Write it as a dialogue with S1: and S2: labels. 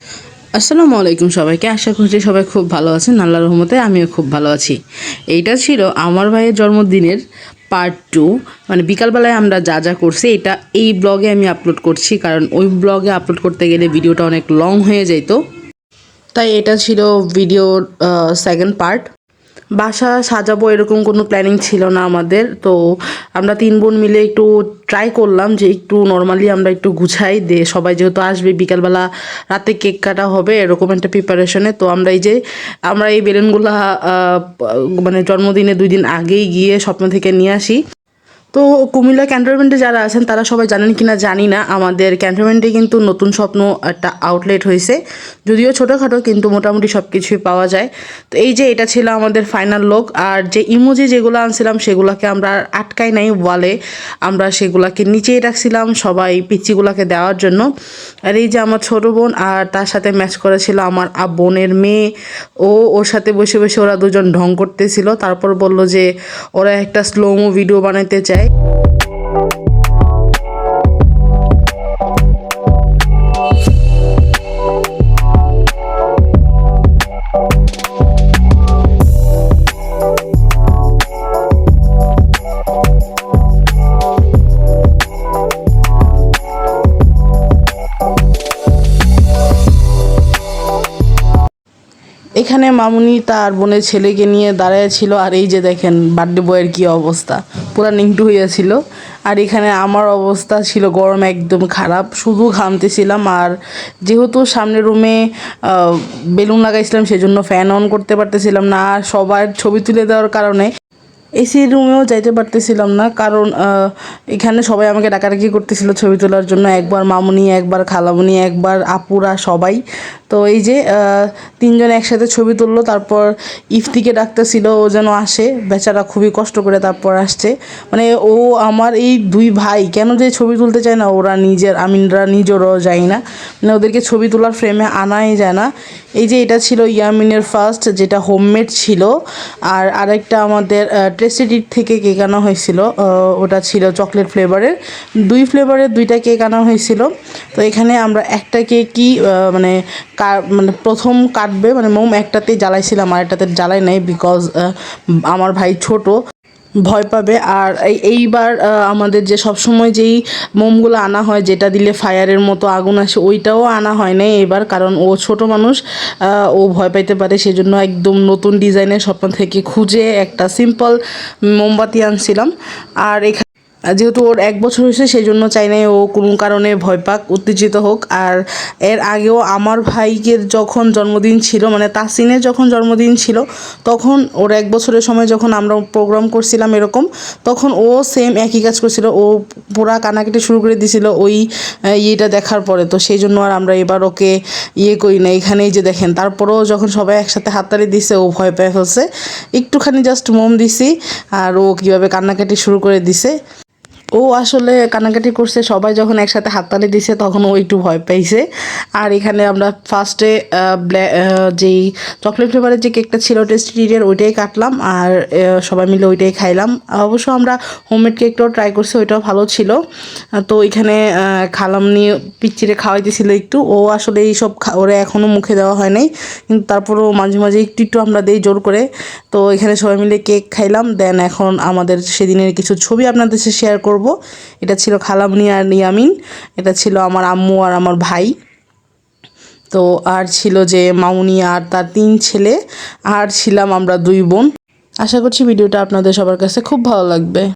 S1: আসসালামু আলাইকুম সবাইকে। আশা করছি সবাই খুব ভালো আছেন। আল্লাহর রহমতে আমিও খুব ভালো আছি। এইটা ছিল আমার ভাইয়ের জন্মদিনের পার্ট 2। মানে বিকালবেলায় আমরা যা যা করছি এটা এই ব্লগে আমি আপলোড করছি, কারণ ওই ব্লগে আপলোড করতে গেলে ভিডিওটা অনেক লং হয়ে যেত। তাই এটা ছিল ভিডিওর সেকেন্ড পার্ট। বাসা সাজাবো এরকম কোনো প্ল্যানিং ছিল না আমাদের, তো আমরা 3 বোন মিলে একটু ট্রাই করলাম যে একটু নর্মালি আমরা একটু গুছাই দে, সবাই যেহেতু আসবে বিকালবেলা রাতে কেক কাটা হবে এরকম একটা প্রিপারেশনে। তো আমরা এই বেলুনগুলা মানে জন্মদিনে 2 দিন আগেই গিয়ে স্বপ্ন থেকে নিয়ে আসি। তো কুমিল্লা ক্যান্টনমেন্টে যারা আছেন তারা সবাই জানেন কিনা জানি না, আমাদের ক্যান্টনমেন্টে কিন্তু নতুন স্বপ্ন একটা আউটলেট হয়েছে, যদিও ছোটোখাটো কিন্তু মোটামুটি সব কিছুই পাওয়া যায়। তো এই যে এটা ছিল আমাদের ফাইনাল লুক। আর যে ইমোজি যেগুলো আনছিলাম সেগুলোকে আমরা আর আটকাই নাই ওয়ালে, আমরা সেগুলোকে নিচেই রাখছিলাম সবাই পিচ্চিগুলোকে দেওয়ার জন্য। আর এই যে আমার ছোটো বোন আর তার সাথে ম্যাচ করেছিল আমার বোনের মেয়ে, ওর সাথে বসে বসে ওরা দুজন ঢং করতেছিল। তারপর বলল যে ওরা একটা স্লোমো ভিডিও বানাইতে চায়। এখানে মামুনি তার বোনের ছেলেকে নিয়ে দাঁড়ায় ছিল, আর এই যে দেখেন বার্থডে বয়ের কী অবস্থা, পুরা নিংটু হইয়াছিল। আর এখানে আমার অবস্থা ছিল গরম একদম খারাপ, শুধু ঘামতেছিলাম। আর যেহেতু সামনের রুমে বেলুন লাগাইছিলাম সেজন্য ফ্যান অন করতে পারতেছিলাম না, আর সবার ছবি তুলে দেওয়ার কারণে এসি রুমেও যাইতে পারতেছিলাম না, কারণ এখানে সবাই আমাকে ডাকাডাকি করতেছিল ছবি তোলার জন্য, একবার মামুনি, একবার খালামুনি, একবার আপুরা সবাই। তো এই যে 3 জন একসাথে ছবি তুললো। তারপর ইফতিকে ডাকতেছিল ও যেন আসে, বেচারা খুবই কষ্ট করে তারপর আসছে। মানে ও আমার এই 2 ভাই কেন যে ছবি তুলতে চায় না, আমিনরা নিজেরও যায় না, মানে ওদেরকে ছবি তোলার ফ্রেমে আনাই যায় না। এই যে এটা ছিল ইয়ামিনের ফার্স্ট, যেটা হোমমেড ছিল। আর আরেকটা আমাদের ট্রেসিডিট থেকে কেক আনা হয়েছিল, ওটা ছিল চকলেট ফ্লেভারের। 2 ফ্লেভারের 2টা কেক আনা হয়েছিল। তো এখানে আমরা একটা কেকই মানে প্রথম কাটবে, মানে মোম একটাতেই জ্বালাইছিলাম আর একটাতে জ্বালাই নাই, বিকজ আমার ভাই ছোট, ভয় পাবে। আর এইবার আমাদের যে সবসময় যেই মোমগুলো আনা হয় যেটা দিলে ফায়ারের মতো আগুন আসে, ওইটাও আনা হয় না এবার, কারণ ও ছোট মানুষ, ও ভয় পাইতে পারে, সেজন্য একদম নতুন ডিজাইনের স্বপ্ন থেকে খুঁজে একটা সিম্পল মোমবাতি আনছিলাম। আর যেহেতু ওর 1 বছর হয়েছে সেই জন্য চাই নাই ও কোনো কারণে ভয় পাক, উত্তেজিত হোক। আর এর আগেও আমার ভাইকে যখন জন্মদিন ছিল, মানে তাসিনের যখন জন্মদিন ছিল, তখন ওর 1 বছরের সময় যখন আমরা প্রোগ্রাম করছিলাম এরকম, তখন ও সেম একই কাজ করছিল, ও পুরা কানাকাটি শুরু করে দিছিল ওই ইয়েটা দেখার পরে। তো সেই জন্য আর আমরা এবার ওকে করি না। এখানেই যে দেখেন, তারপরেও যখন সবাই একসাথে হাততালি দিছে ও ভয় পেয়ে ফেলছে, একটুখানি জাস্ট মোম দিছি আর ও কীভাবে কান্নাকাটি শুরু করে দিছে। ও আসলে কান্নাকাটি করছে, সবাই যখন একসাথে হাততালি দিছে তখন ও একটু ভয় পাইছে। আর এখানে আমরা ফার্স্টে যেই চকলেট ফ্লেভারের যে কেকটা ছিল টেস্টিডের, ওইটাই কাটলাম আর সবাই মিলে ওইটাই খাইলাম। অবশ্য আমরা হোমমেড কেকটাও ট্রাই করছি, ওইটাও ভালো ছিল। তো এখানে খালামনি পিচ্চিরে খাওয়াইতেছিল একটু, ও আসলে এইসব ওরা এখনও মুখে দেওয়া হয় নাই, কিন্তু তারপরেও মাঝে মাঝে একটু একটু আমরা দেই জোর করে। তো এখানে সবাই মিলে কেক খাইলাম। দেন এখন আমাদের সেদিনের কিছু ছবি আপনাদের সাথে শেয়ার করব। এটা ছিল খালামনি আর ইয়ামিন, এটা ছিল আমার আম্মু আর আমার ভাই। তো আর ছিল যে মামুনি আর তার 3 ছেলে, আর ছিলাম আমরা 2 বোন। আশা করছি ভিডিওটা আপনাদের সবার কাছে খুব ভালো লাগবে।